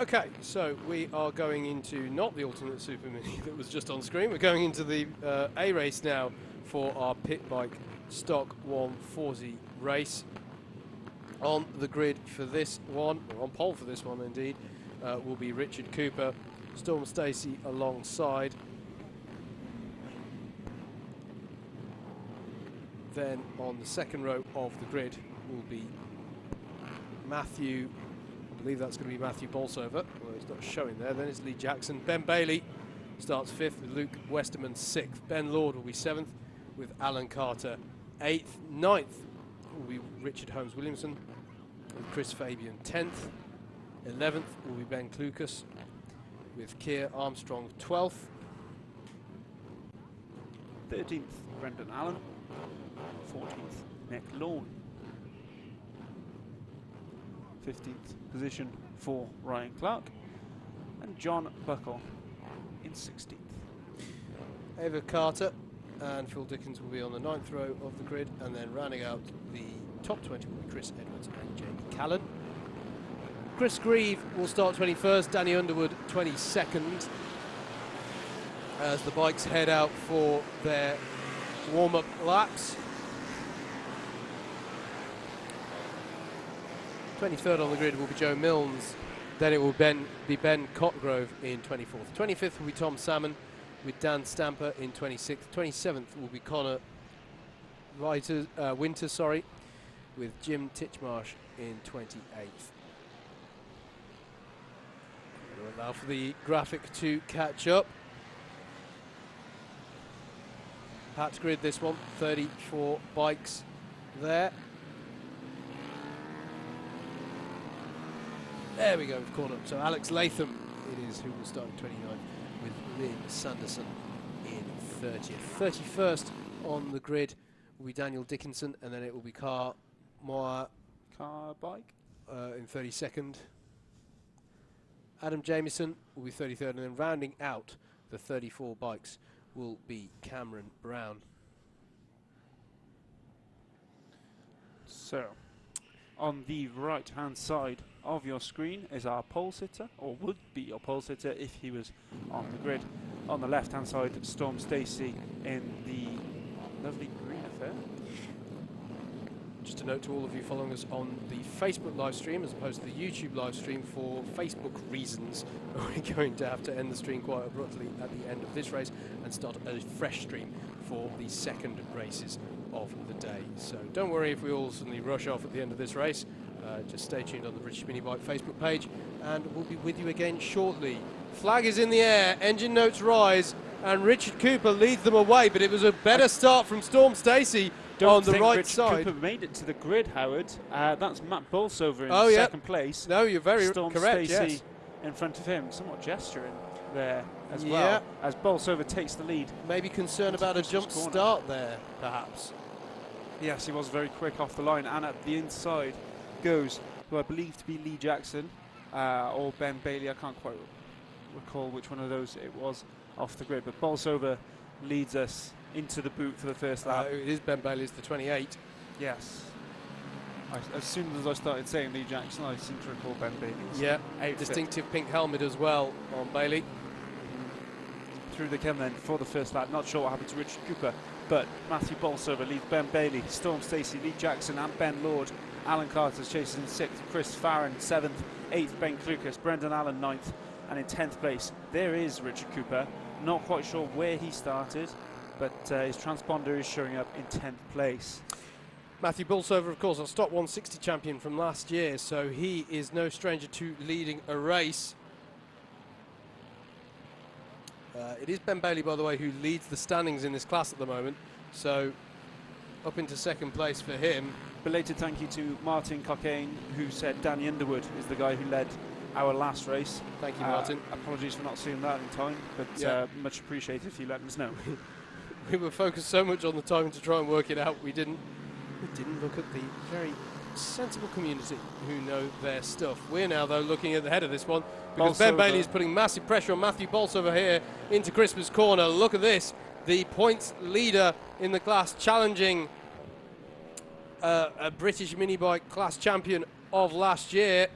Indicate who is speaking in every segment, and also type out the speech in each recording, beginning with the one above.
Speaker 1: Okay, so we are going into not the alternate Super Mini that was just on screen. We're going into the A race now for our pit bike stock 140 race. On the grid for this one, or on pole for this one indeed, will be Richard Cooper, Storm Stacey alongside. Then on the second row of the grid will be Matthew, I believe that's going to be Matthew Bolsover, although it's not showing there. Then it's Lee Jackson. Ben Bailey starts 5th with Luke Westerman 6th. Ben Lord will be 7th with Alan Carter 8th. 9th will be Richard Holmes Williamson with Chris Fabian 10th. 11th will be Ben Klukas with Keir Armstrong 12th.
Speaker 2: 13th, Brendan Allen. 14th, Nick Lawn. 15th position for Ryan Clark. And John Buckle in 16th.
Speaker 1: Ava Carter and Phil Dickens will be on the 9th row of the grid, and then rounding out the top 20 will be Chris Edwards and Jamie Callan. Chris Grieve will start 21st, Danny Underwood 22nd, as the bikes head out for their warm-up laps. 23rd on the grid will be Joe Milnes, then it will be Ben Cotgrove in 24th. 25th will be Tom Salmon with Dan Stamper in 26th. 27th will be Connor Winter, with Jim Titchmarsh in 28th. We'll allow for the graphic to catch up. Patch grid this one, 34 bikes there. There we go, we've caught up. So Alex Latham it is who will start in 29th with Lynn Sanderson in 30th. 31st on the grid will be Daniel Dickinson, and then it will be Car
Speaker 2: Bike
Speaker 1: in 32nd. Adam Jamieson will be 33rd, and then rounding out the 34 bikes will be Cameron Brown.
Speaker 2: So, on the right-hand side of your screen is our pole sitter, or would be your pole sitter if he was on the grid. On the left-hand side, Storm Stacey in the lovely green affair.
Speaker 1: Just a note to all of you following us on the Facebook live stream as opposed to the YouTube live stream, for Facebook reasons, we're going to have to end the stream quite abruptly at the end of this race and start a fresh stream for the second races of the day. So don't worry if we all suddenly rush off at the end of this race. Just stay tuned on the British Mini Bike Facebook page, and we'll be with you again shortly. Flag is in the air, engine notes rise, and Richard Cooper leads them away, but it was a better start from Storm Stacey on the right side.
Speaker 2: Cooper made it to the grid, Howard. That's Matt Bolsover in second place.
Speaker 1: No, you're very
Speaker 2: Storm
Speaker 1: correct,
Speaker 2: Stacey
Speaker 1: yes.
Speaker 2: in front of him, somewhat gesturing there as well, as Bolsover takes the lead.
Speaker 1: Maybe concerned about a jump start there, perhaps.
Speaker 2: Yes, he was very quick off the line, and at the inside goes who I believe to be Lee Jackson or Ben Bailey. I can't quite recall which one of those it was off the grid, but Bolsover leads us into the boot for the first lap.
Speaker 1: It is Ben Bailey, it's the 28.
Speaker 2: Yes. As soon as I started saying Lee Jackson, I seem to recall Ben Bailey's outfit.
Speaker 1: Distinctive pink helmet as well on Bailey.
Speaker 2: Through the cam then for the first lap. Not sure what happened to Richard Cooper, but Matthew Bolsover leads Ben Bailey, Storm Stacey, Lee Jackson and Ben Lord. Alan Carter's chases in 6th, Chris Farron 7th, 8th Ben Klukas, Brendan Allen 9th, and in 10th place there is Richard Cooper. Not quite sure where he started, but his transponder is showing up in 10th place.
Speaker 1: Matthew Bolsover, of course, our Stock 160 champion from last year, so he is no stranger to leading a race. It is Ben Bailey, by the way, who leads the standings in this class at the moment, so up into second place for him.
Speaker 2: Belated thank you to Martin Cockayne, who said Danny Underwood is the guy who led our last race.
Speaker 1: Thank you, Martin.
Speaker 2: Apologies for not seeing that in time, but much appreciated if you let us know.
Speaker 1: We were focused so much on the timing to try and work it out, we didn't look at the very sensible community who know their stuff. We're now, though, looking at the head of this one, because Ben Bailey is putting massive pressure on Matthew Bolsover here into Christmas corner. Look at this, the points leader in the class challenging a British mini bike class champion of last year.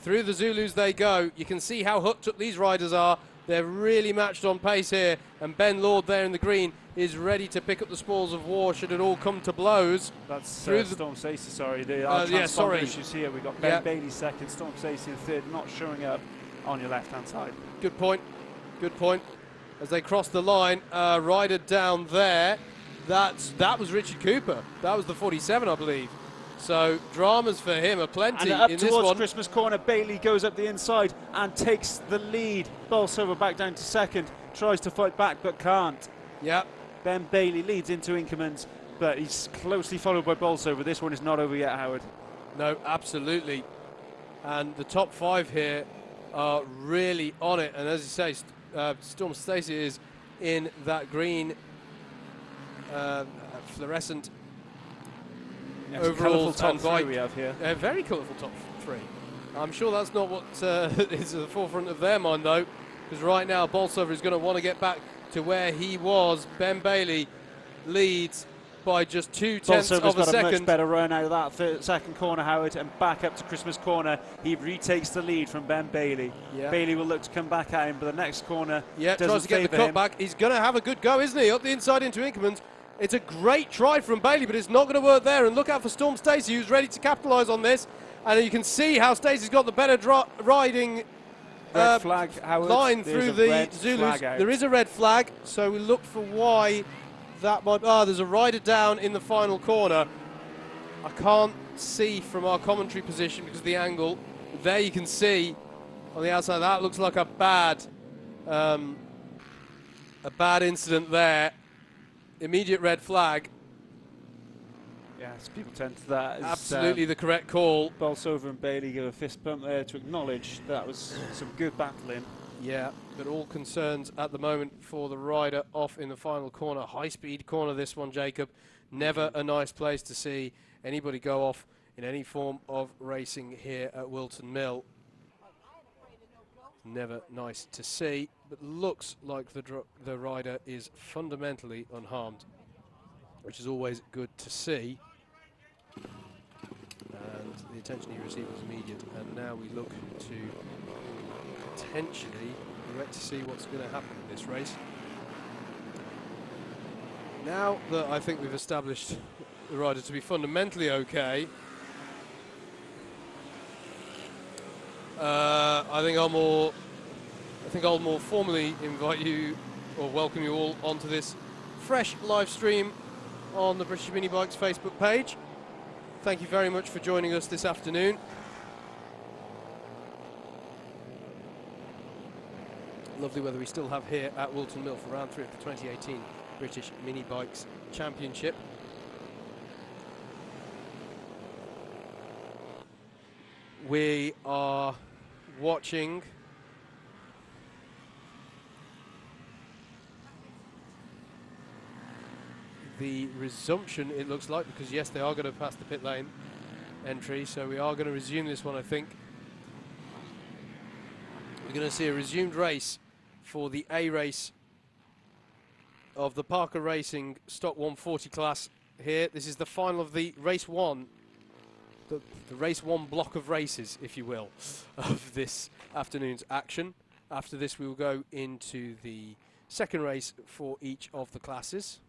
Speaker 1: Through the Zulus they go. You can see how hooked up these riders are. They're really matched on pace here, and Ben Lord there in the green is ready to pick up the spoils of war should it all come to blows.
Speaker 2: That's
Speaker 1: through
Speaker 2: Storm Stacey, sorry. The
Speaker 1: yeah, sorry.
Speaker 2: issues here. We've got Ben Bailey second, Storm Stacey in third, not showing up on your left-hand side.
Speaker 1: Good point. Good point. As they cross the line, rider down there. That was Richard Cooper. That was the 47, I believe. So dramas for him are plenty
Speaker 2: and up
Speaker 1: in this
Speaker 2: towards
Speaker 1: one.
Speaker 2: Christmas corner, Bailey goes up the inside and takes the lead. Bolsover back down to second, tries to fight back but can't.
Speaker 1: Yeah.
Speaker 2: Ben Bailey leads into Inkermans, but he's closely followed by Bolsover. This one is not over yet, Howard.
Speaker 1: No, absolutely. And the top 5 here are really on it. And as you say, Storm Stacey is in that green fluorescent overall
Speaker 2: top
Speaker 1: bike.
Speaker 2: 3 we have here.
Speaker 1: A very colourful top 3. I'm sure that's not what is at the forefront of their mind, though, because right now Bolsover is going to want to get back to where he was. Ben Bailey leads by just 0.2 of a
Speaker 2: got
Speaker 1: second.
Speaker 2: a much better run out of that second corner, Howard, and back up to Christmas corner. He retakes the lead from Ben Bailey.
Speaker 1: Yeah.
Speaker 2: Bailey will look to come back at him, but the next corner
Speaker 1: tries to get the cut back. He's going to have a good go, isn't he? Up the inside into Inkermans. It's a great try from Bailey, but it's not going to work there. And look out for Storm Stacey, who's ready to capitalise on this. And you can see how Stacey's got the better riding
Speaker 2: flag, Howard.
Speaker 1: line through the Zulus. There is a red flag, so we look for why that might. There's a rider down in the final corner. I can't see from our commentary position because of the angle. But there you can see on the outside. That looks like a bad incident there. Immediate red flag.
Speaker 2: Yes, people tend to that.
Speaker 1: Absolutely the correct call.
Speaker 2: Bolsover and Bailey give a fist bump there to acknowledge that was some good battling.
Speaker 1: Yeah, but all concerns at the moment for the rider off in the final corner. High-speed corner, this one, Jacob. Never a nice place to see anybody go off in any form of racing here at Whilton Mill. Never nice to see, but looks like the rider is fundamentally unharmed, which is always good to see. And the attention he received was immediate, and now we look to potentially wait to see what's going to happen in this race. Now that I think we've established the rider to be fundamentally okay, I think I'll more formally invite you or welcome you all onto this fresh live stream on the British Mini Bikes Facebook page. Thank you very much for joining us this afternoon. Lovely weather we still have here at Whilton Mill for round 3 of the 2018 British Mini Bikes Championship. We are watching the resumption, it looks like, because yes, they are going to pass the pit lane entry, so we are going to resume this one, I think. We're going to see a resumed race for the A race of the Parker Racing Stock 140 class here. This is the final of the race 1, the race 1 block of races, if you will, of this afternoon's action. After this, we will go into the second race for each of the classes,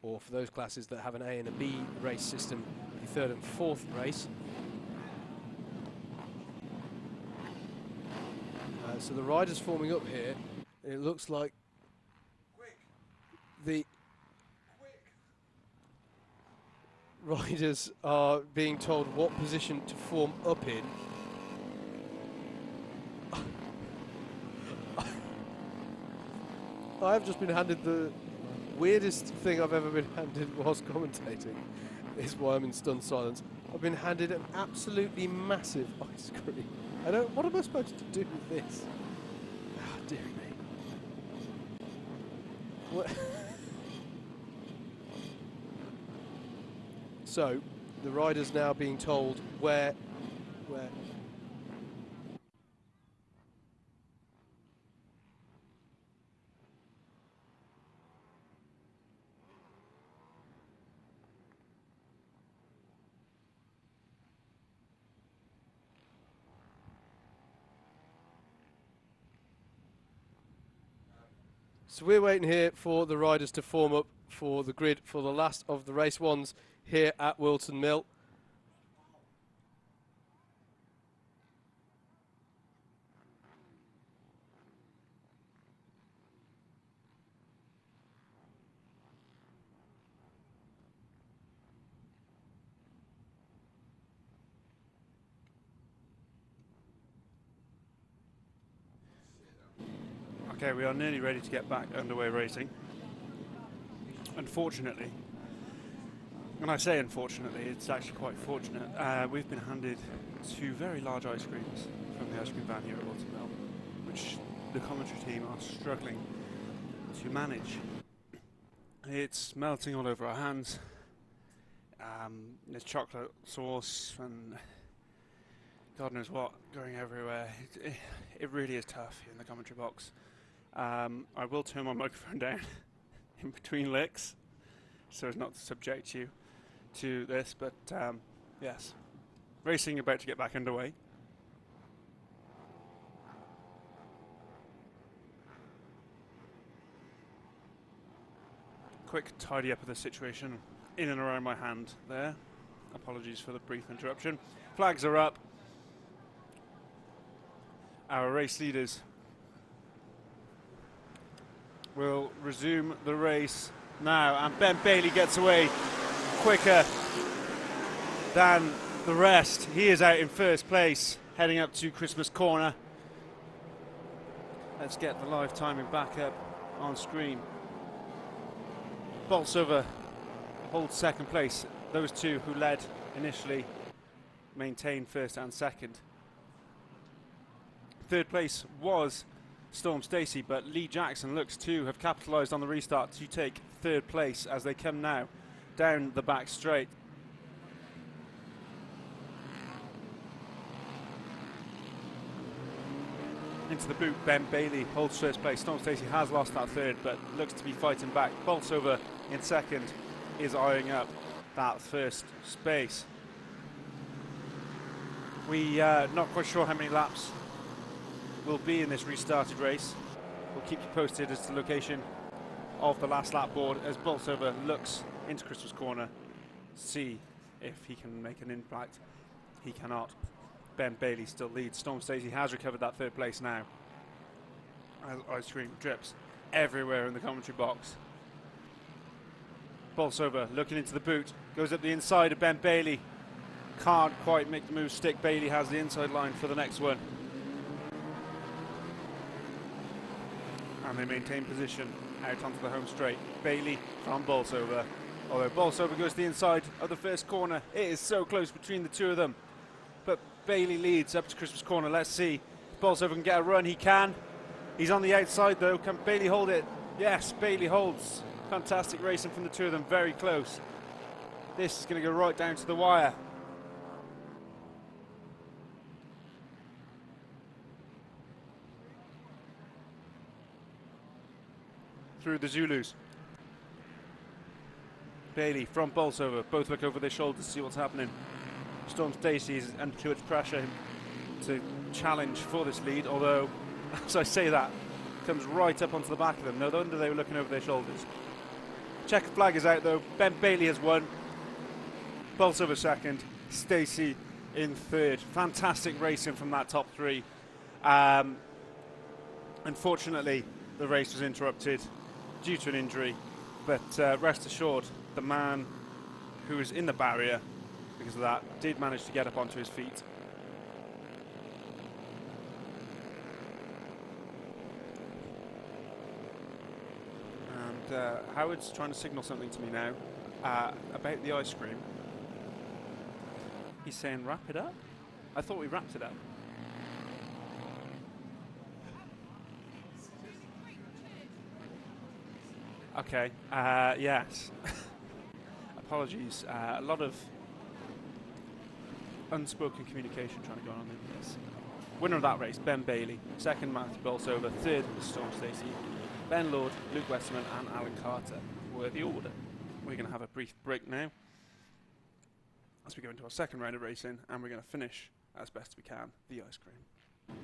Speaker 1: or for those classes that have an A and a B race system, the third and fourth race. So the riders forming up here, it looks like the riders are being told what position to form up in. I've just been handed the weirdest thing I've ever been handed whilst commentating, is why I'm in stunned silence. I've been handed an absolutely massive ice cream. What am I supposed to do with this? Oh, dear me. What? So, the rider's now being told where. So we're waiting here for the riders to form up for the grid for the last of the race ones here at Whilton Mill.
Speaker 2: Okay, we are nearly ready to get back underway racing. Unfortunately, when I say unfortunately, it's actually quite fortunate. We've been handed 2 very large ice creams from the ice cream van here at Whilton Mill, which the commentary team are struggling to manage. It's melting all over our hands. There's chocolate sauce and God knows what going everywhere. It really is tough here in the commentary box. I will turn my microphone down in between licks so as not to subject you to this, but yes, racing about to get back underway. Quick tidy up of the situation in and around my hand there. Apologies for the brief interruption. Flags are up. Our race leaders will resume the race now, and Ben Bailey gets away quicker than the rest. He is out in first place, heading up to Christmas Corner. Let's get the live timing back up on screen. Bolsover holds second place. Those 2 who led initially maintain first and second. Third place was Storm Stacey, but Lee Jackson looks to have capitalised on the restart to take third place as they come now down the back straight. Into the boot, Ben Bailey holds first place. Storm Stacey has lost that third, but looks to be fighting back. Bolsover in second is eyeing up that first space. We not quite sure how many laps will be in this restarted race. We'll keep you posted as to the location of the last lap board as Bolsover looks into Christmas Corner, see if he can make an impact. He cannot. Ben Bailey still leads. Storm Stacey has recovered that third place now. As ice cream drips everywhere in the commentary box. Bolsover looking into the boot, goes up the inside of Ben Bailey. Can't quite make the move stick. Bailey has the inside line for the next one. And they maintain position out onto the home straight. Bailey from Bolsover. Although Bolsover goes to the inside of the first corner. It is so close between the 2 of them. But Bailey leads up to Christmas Corner. Let's see if Bolsover can get a run. He can. He's on the outside though. Can Bailey hold it? Yes, Bailey holds. Fantastic racing from the 2 of them. Very close. This is going to go right down to the wire. Through the Zulus. Bailey from Bolsover. Both look over their shoulders to see what's happening. Storm Stacey is under too much pressure to challenge for this lead, although, as I say that, comes right up onto the back of them. No wonder they were looking over their shoulders. Checker flag is out though. Ben Bailey has won. Bolsover second. Stacey in third. Fantastic racing from that top 3. Unfortunately, the race was interrupted due to an injury, but rest assured, the man who was in the barrier because of that did manage to get up onto his feet. And Howard's trying to signal something to me now about the ice cream. He's saying wrap it up? I thought we wrapped it up. Okay, yes. Apologies. A lot of unspoken communication trying to go on in this. Winner of that race, Ben Bailey. Second, Matthew Bolsover. Third was Storm Stacey. Ben Lord, Luke Westerman and Alan Carter were the order. We're going to have a brief break now as we go into our second round of racing, and we're going to finish as best we can the ice cream.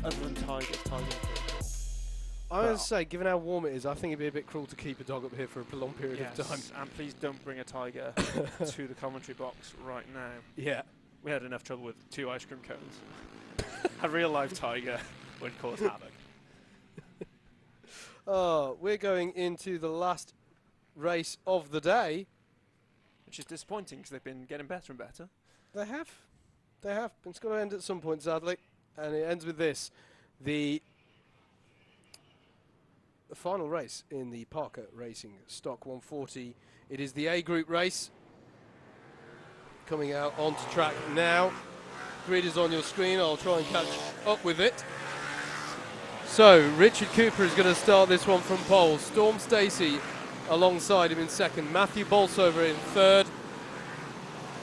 Speaker 2: other than tigers. Tigers are pretty cool.
Speaker 1: I was going to say, given how warm it is, I think it'd be a bit cruel to keep a dog up here for a prolonged period of time.
Speaker 2: And please don't bring a tiger to the commentary box right now.
Speaker 1: Yeah.
Speaker 2: We had enough trouble with 2 ice cream cones. A real life tiger would cause havoc.
Speaker 1: Oh, we're going into the last race of the day.
Speaker 2: Which is disappointing because they've been getting better and better.
Speaker 1: They have. They have. It's got to end at some point, sadly. And it ends with this. The final race in the Parker Racing Stock 140. It is the A Group race. Coming out onto track now. Grid is on your screen. I'll try and catch up with it. So, Richard Cooper is going to start this one from pole. Storm Stacey alongside him in second. Matthew Bolsover in third.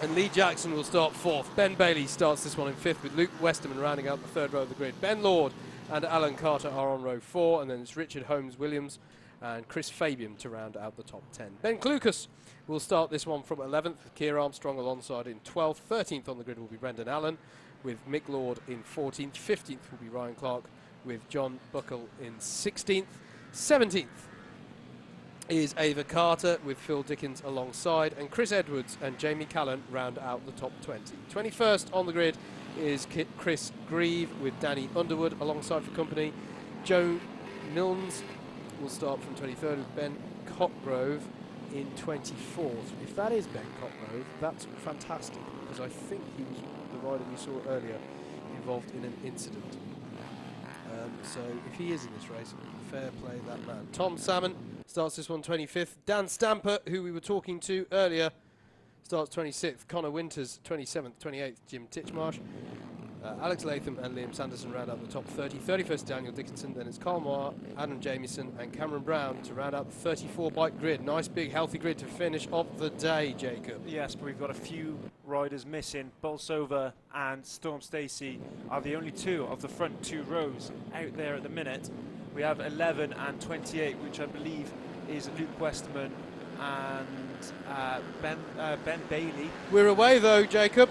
Speaker 1: And Lee Jackson will start fourth. Ben Bailey starts this one in fifth with Luke Westerman rounding out the third row of the grid. Ben Lord and Alan Carter are on row 4, and then it's Richard Holmes-Williams and Chris Fabian to round out the top 10. Ben Klukas will start this one from 11th, with Keir Armstrong alongside in 12th. 13th on the grid will be Brendan Allen, with Mick Lord in 14th. 15th will be Ryan Clark, with John Buckle in 16th. 17th is Ava Carter, with Phil Dickens alongside, and Chris Edwards and Jamie Callan round out the top 20. 21st on the grid is Chris Grieve with Danny Underwood alongside for company. Joe Milnes will start from 23rd with Ben Cockgrove in 24th. If that is Ben Cockgrove, that's fantastic, because I think he was the rider we saw earlier involved in an incident. So if he is in this race, fair play that man. Tom Salmon starts this one 25th. Dan Stamper, who we were talking to earlier, starts 26th. Connor Winters 27th. 28th Jim Titchmarsh. Alex Latham and Liam Sanderson round out the top 30. 31st Daniel Dickinson. Then it's Carl Moore, Adam Jamieson and Cameron Brown to round out the 34 bike grid. Nice big healthy grid to finish off the day, Jacob.
Speaker 2: Yes, but we've got a few riders missing. Bolsover and Storm Stacey are the only two of the front 2 rows out there at the minute. We have 11 and 28, which I believe is Luke Westerman and Ben Bailey.
Speaker 1: We're away though, Jacob.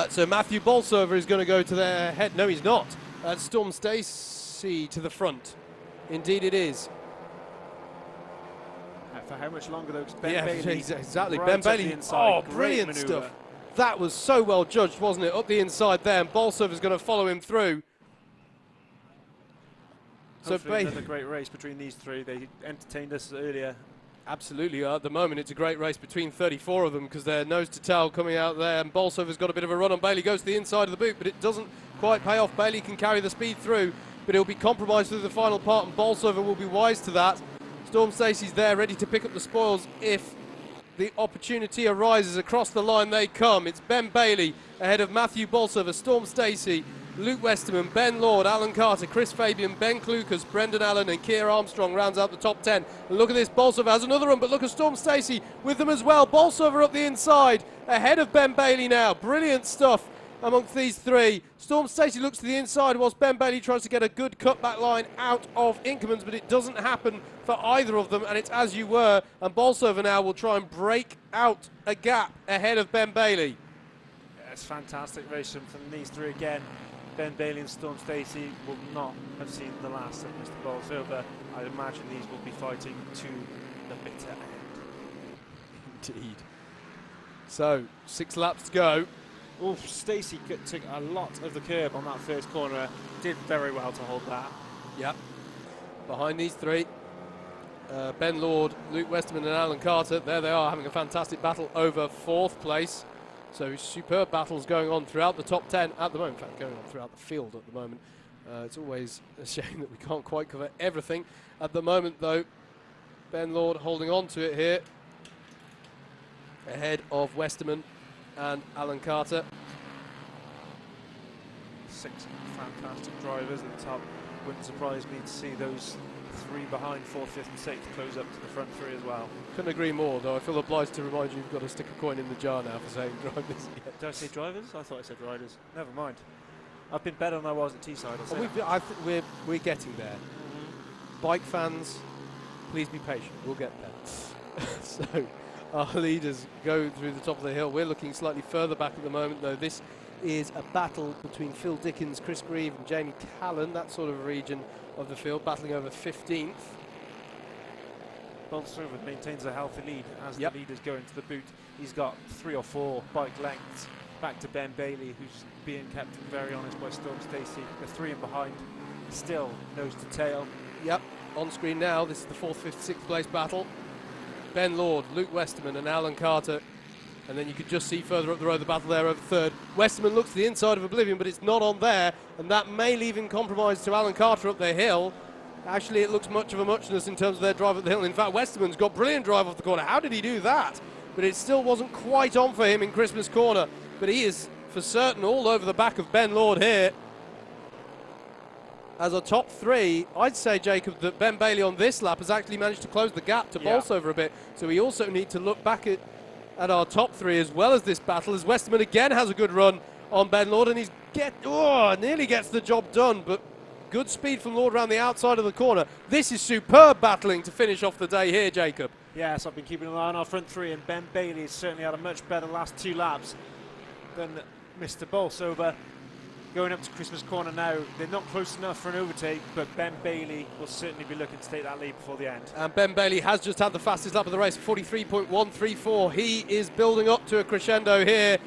Speaker 1: So Matthew Bolsover is going to go to their head. No, he's not. Storm Stacey to the front. Indeed it is.
Speaker 2: For how much longer though? Ben Bailey
Speaker 1: exactly.
Speaker 2: Right
Speaker 1: Ben Bailey.
Speaker 2: inside.
Speaker 1: Brilliant stuff. That was so well judged, wasn't it? Up the inside there, and Bolsover's going to follow him through.
Speaker 2: So another great race between these three. They entertained us earlier.
Speaker 1: Absolutely. At the moment, it's a great race between 34 of them because they're nose to tail coming out there. And Bolsover's got a bit of a run on Bailey. Goes to the inside of the boot, but it doesn't quite pay off. Bailey can carry the speed through, but he'll be compromised through the final part, and Bolsover will be wise to that. Storm Stacey's there, ready to pick up the spoils if the opportunity arises. Across the line they come. It's Ben Bailey ahead of Matthew Bolsover, Storm Stacey, Luke Westerman, Ben Lord, Alan Carter, Chris Fabian, Ben Klukas, Brendan Allen and Keir Armstrong rounds out the top 10. And look at this, Bolsover has another run, but look at Storm Stacey with them as well. Bolsover up the inside, ahead of Ben Bailey now. Brilliant stuff amongst these three. Storm Stacey looks to the inside whilst Ben Bailey tries to get a good cutback line out of Inkermans, but it doesn't happen for either of them, and it's as you were. And Bolsover now will try and break out a gap ahead of Ben Bailey.
Speaker 2: Yeah, it's fantastic racing from these three again. Ben Bailey and Storm Stacey will not have seen the last of Mr. Bolsover. I imagine these will be fighting to the bitter end.
Speaker 1: Indeed. So, 6 laps to go.
Speaker 2: Oof, Stacey took a lot of the curb on that first corner. Did very well to hold that.
Speaker 1: Yep. Behind these three, Ben Lord, Luke Westerman and Alan Carter. There they are, having a fantastic battle over 4th place. So superb battles going on throughout the top 10 at the moment. In fact, going on throughout the field at the moment. It's always a shame that we can't quite cover everything. At the moment, though, Ben Lord holding on to it here. Ahead of Westerman and Alan Carter.
Speaker 2: 6 fantastic drivers at the top. Wouldn't surprise me to see those 3 behind 4th, 5th and 6th close up to the front 3 as well.
Speaker 1: Couldn't agree more, though. I feel obliged to remind you you've got to stick a coin in the jar now for saying drivers.
Speaker 2: Did I say drivers? I thought I said riders. Never mind. I've been better than I was at Teesside.
Speaker 1: We're getting there. Bike fans, please be patient. We'll get there. So our leaders go through the top of the hill. We're looking slightly further back at the moment, though. This is a battle between Phil Dickens, Chris Grieve and Jamie Callan, that sort of region of the field, battling over 15th.
Speaker 2: Bolsover maintains a healthy lead as the leaders go into the boot. He's got 3 or 4 bike lengths back to Ben Bailey, who's being kept very honest by Storm Stacey. The 3 in behind, still nose to tail.
Speaker 1: Yep, on screen now, this is the 4th, 5th, 6th place battle. Ben Lord, Luke Westerman and Alan Carter. And then you could just see further up the road the battle there over 3rd. Westerman looks to the inside of Oblivion, but it's not on there, and that may leave him compromised to Alan Carter up the hill. Actually, it looks much of a muchness in terms of their drive up the hill. In fact, Westerman's got brilliant drive off the corner. How did he do that? But it still wasn't quite on for him in Christmas Corner. But he is, for certain, all over the back of Ben Lord here. As a top 3, I'd say, Jacob, that Ben Bailey on this lap has actually managed to close the gap to Bolsover a bit. So we also need to look back at our top 3 as well as this battle, as Westerman again has a good run on Ben Lord, and he's nearly gets the job done, but good speed from Lord around the outside of the corner. This is superb battling to finish off the day here, Jacob.
Speaker 2: Yes, I've been keeping an eye on our front 3, and Ben Bailey has certainly had a much better last 2 laps than Mr. Bolsover. Going up to Christmas Corner now, they're not close enough for an overtake, but Ben Bailey will certainly be looking to take that lead before the end.
Speaker 1: And Ben Bailey has just had the fastest lap of the race, 43.134. He is building up to a crescendo here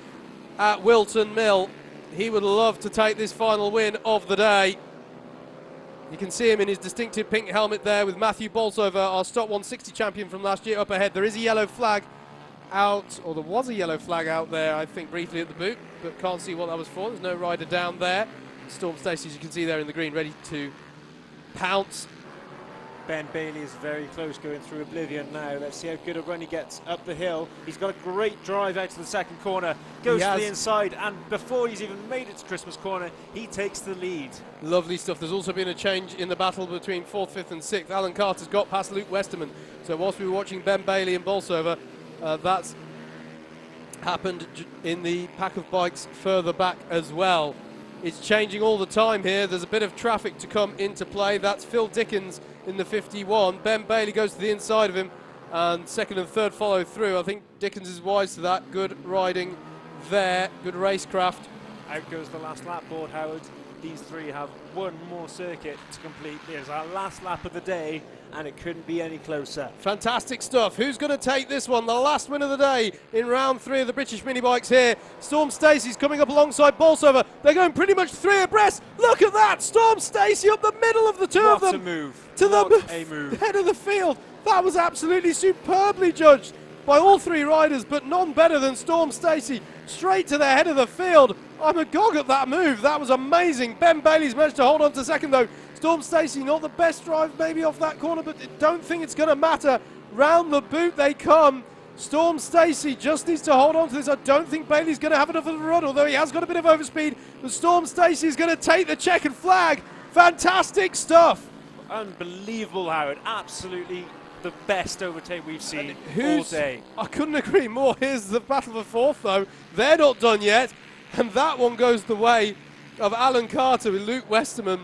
Speaker 1: at Whilton Mill. He would love to take this final win of the day. You can see him in his distinctive pink helmet there with Matthew Bolsover, our Stock 160 champion from last year, up ahead. There is a yellow flag out, or there was a yellow flag out there, I think, briefly at the boot, but can't see what that was for. There's no rider down there. Storm Stacey, as you can see there in the green, ready to pounce.
Speaker 2: Ben Bailey is very close going through Oblivion now. Let's see how good a run he gets up the hill. He's got a great drive out to the second corner, goes to the inside, and before he's even made it to Christmas Corner, he takes the lead.
Speaker 1: Lovely stuff. There's also been a change in the battle between 4th, 5th and 6th. Alan Carter's got past Luke Westerman. So whilst we were watching Ben Bailey and Bolsover, that's happened in the pack of bikes further back as well. It's changing all the time here. There's a bit of traffic to come into play. That's Phil Dickens in the 51. Ben Bailey goes to the inside of him, and 2nd and 3rd follow through. I think Dickens is wise to that. Good riding there, good racecraft.
Speaker 2: Out goes the last lap board, Howard. These 3 have one more circuit to complete. There's our last lap of the day, and it couldn't be any closer.
Speaker 1: Fantastic stuff. Who's going to take this one? The last win of the day in round 3 of the British mini bikes here. Storm Stacey's coming up alongside Bolsover. They're going pretty much 3 abreast. Look at that! Storm Stacey up the middle of the 2 of them.
Speaker 2: What a move.
Speaker 1: To the
Speaker 2: move.
Speaker 1: Head of the field. That was absolutely superbly judged by all 3 riders, but none better than Storm Stacey. Straight to the head of the field. I'm agog at that move. That was amazing. Ben Bailey's managed to hold on to 2nd though. Storm Stacey, not the best drive maybe off that corner, but I don't think it's going to matter. Round the boot they come. Storm Stacey just needs to hold on to this. I don't think Bailey's going to have enough of a run, although he has got a bit of overspeed. But Storm Stacey is going to take the checkered flag. Fantastic stuff.
Speaker 2: Unbelievable, Howard. Absolutely the best overtake we've seen all day.
Speaker 1: I couldn't agree more. Here's the battle for 4th, though. They're not done yet. And that one goes the way of Alan Carter with Luke Westerman.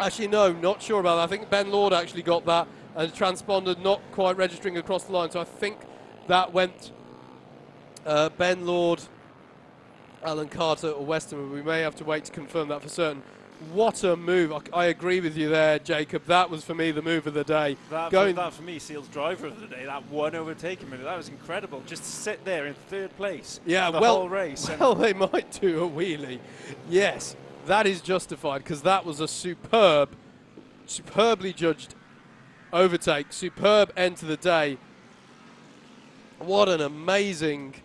Speaker 1: Actually, no, not sure about that. I think Ben Lord actually got that, and transponder not quite registering across the line. So I think that went Ben Lord, Alan Carter or Westerman. We may have to wait to confirm that for certain. What a move. I agree with you there, Jacob. That was, for me, the move of the day.
Speaker 2: That for me, seals driver of the day. That one overtaking move, that was incredible. Just to sit there in 3rd place the whole race.
Speaker 1: Well, they might do a wheelie. Yes, that is justified, because that was a superbly judged overtake. Superb end to the day. What an amazing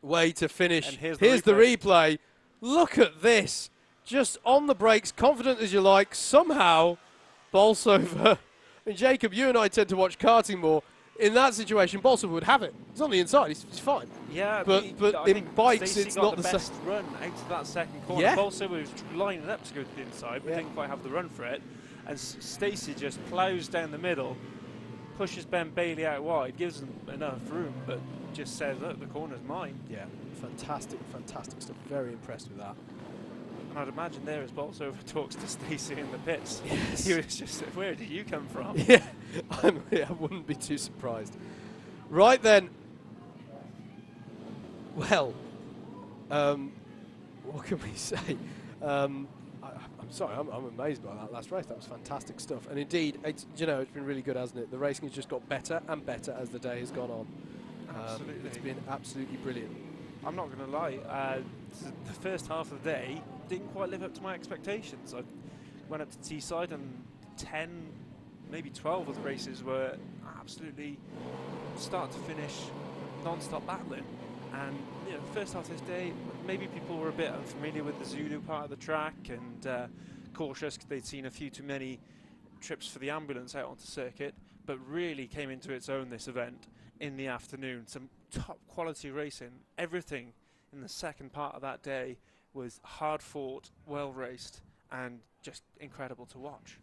Speaker 1: way to finish.
Speaker 2: And here's
Speaker 1: the replay. Look at this. Just on the brakes, confident as you like. Somehow, Bolsover. And Jacob, you and I tend to watch karting more. In that situation, Bolsover would have it. He's on the inside. He's fine.
Speaker 2: Yeah,
Speaker 1: but in bikes, it's not the
Speaker 2: best run out of that second corner.
Speaker 1: Yeah.
Speaker 2: Bolsover was lining up to go to the inside, but didn't quite have the run for it. And Stacey just ploughs down the middle, pushes Ben Bailey out wide, gives him enough room, but just says, look, the corner's mine.
Speaker 1: Yeah, fantastic stuff. Very impressed with that.
Speaker 2: And I'd imagine there as Bolsover talks to Stacey in the pits.
Speaker 1: Yes.
Speaker 2: He was just, where did you come from?
Speaker 1: Yeah, I wouldn't be too surprised. Right then. Well, what can we say? I'm sorry, I'm amazed by that last race. That was fantastic stuff. And indeed, it's been really good, hasn't it? The racing has just got better and better as the day has gone on.
Speaker 2: Absolutely.
Speaker 1: It's been absolutely brilliant.
Speaker 2: I'm not going to lie, the first half of the day didn't quite live up to my expectations. I went up to Teesside and 10, maybe 12 of the races were absolutely start to finish non-stop battling. And the first half of this day, maybe people were a bit unfamiliar with the Zulu part of the track and cautious because they'd seen a few too many trips for the ambulance out onto circuit, but really came into its own this event in the afternoon. Some top quality racing. Everything in the second part of that day was hard fought, well raced, and just incredible to watch.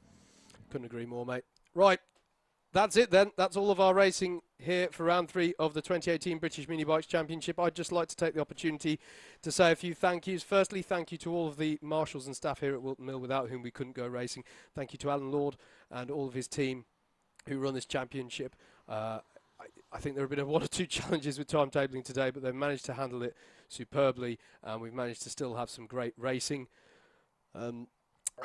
Speaker 1: Couldn't agree more, mate. Right, that's it then. That's all of our racing here for round 3 of the 2018 British Mini Bikes Championship. I'd just like to take the opportunity to say a few thank yous. Firstly, thank you to all of the marshals and staff here at Whilton Mill, without whom we couldn't go racing. Thank you to Alan Lord and all of his team who run this championship. I think there have been one or two challenges with timetabling today, but they've managed to handle it superbly, and we've managed to still have some great racing.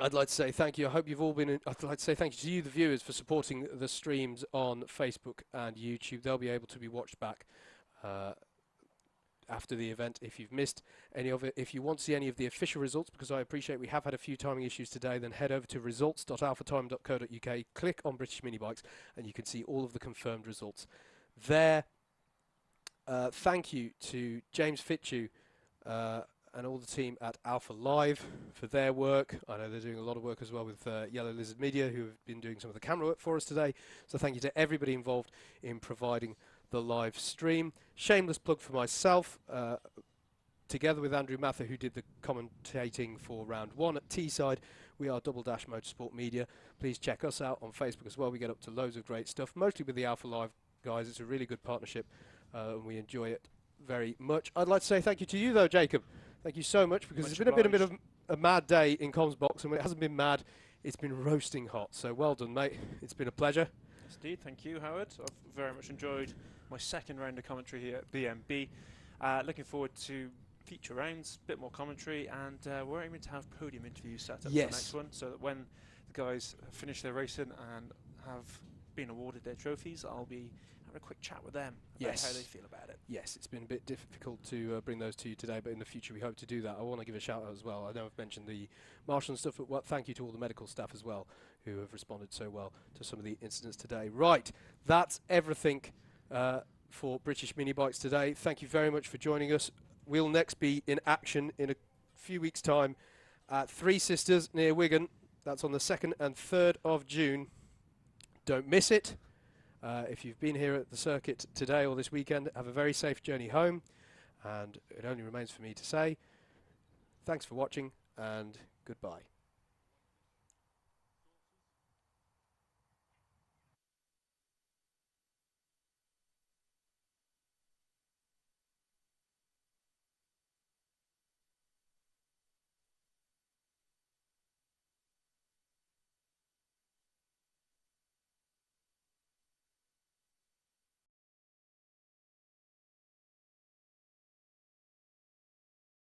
Speaker 1: I'd like to say thank you. I hope you've all been. I'd like to say thank you to you, the viewers, for supporting the streams on Facebook and YouTube. They'll be able to be watched back after the event if you've missed any of it. If you want to see any of the official results, because I appreciate we have had a few timing issues today, then head over to results.alphatime.co.uk, click on British Mini Bikes, and you can see all of the confirmed results there. Thank you to James Fitchew and all the team at Alpha Live for their work. I know they're doing a lot of work as well with Yellow Lizard Media, who have been doing some of the camera work for us today. So thank you to everybody involved in providing the live stream. Shameless plug for myself, together with Andrew Mather, who did the commentating for round 1 at Teesside. We are Double Dash Motorsport Media. Please check us out on Facebook as well. We get up to loads of great stuff, mostly with the Alpha Live guys. It's a really good partnership, and we enjoy it very much. I'd like to say thank you to you, though, Jacob. Thank you so much, because it's been a bit of a mad day in Comms Box, and when it hasn't been mad, it's been roasting hot. So well done, mate. It's been a pleasure.
Speaker 2: Indeed, thank you, Howard. I've very much enjoyed my second round of commentary here at BMB. Looking forward to future rounds, a bit more commentary, and we're aiming to have podium interviews set up for the next one, so that when the guys finish their racing and have been awarded their trophies, I'll be having a quick chat with them about how they feel about it.
Speaker 1: Yes, it's been a bit difficult to bring those to you today, but in the future we hope to do that. I want to give a shout out as well. I know I've mentioned the marshal and stuff, but thank you to all the medical staff as well, who have responded so well to some of the incidents today. Right, that's everything for British Mini Bikes today. Thank you very much for joining us. We'll next be in action in a few weeks' time at Three Sisters near Wigan. That's on the 2nd and 3rd of June. Don't miss it. If you've been here at the circuit today or this weekend, have a very safe journey home. And it only remains for me to say thanks for watching and goodbye.